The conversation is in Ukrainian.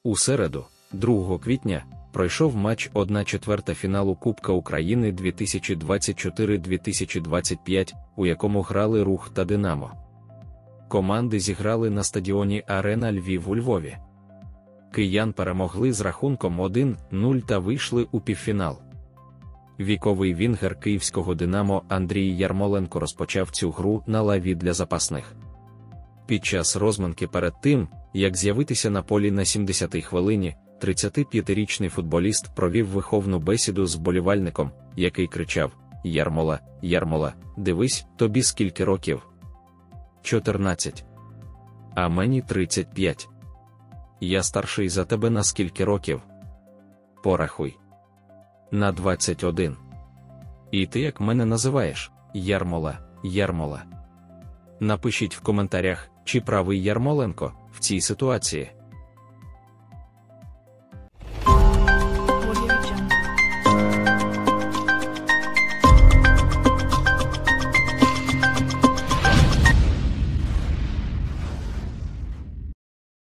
У середу, 2 квітня, пройшов матч 1/4 фіналу Кубка України 2024-2025, у якому грали «Рух» та «Динамо». Команди зіграли на стадіоні «Арена Львів» у Львові. Киян перемогли з рахунком 1-0 та вийшли у півфінал. Віковий вінгер київського «Динамо» Андрій Ярмоленко розпочав цю гру на лаві для запасних. Під час розминки перед тим, як з'явитися на полі на 70-й хвилині, 35-річний футболіст провів виховну бесіду з вболівальником, який кричав: «Ярмола, Ярмола, дивись, тобі скільки років?» 14. «А мені 35. Я старший за тебе на скільки років?» «Порахуй». «На 21. І ти як мене називаєш? Ярмола, Ярмола?» Напишіть в коментарях, чи правий Ярмоленко в цій ситуації.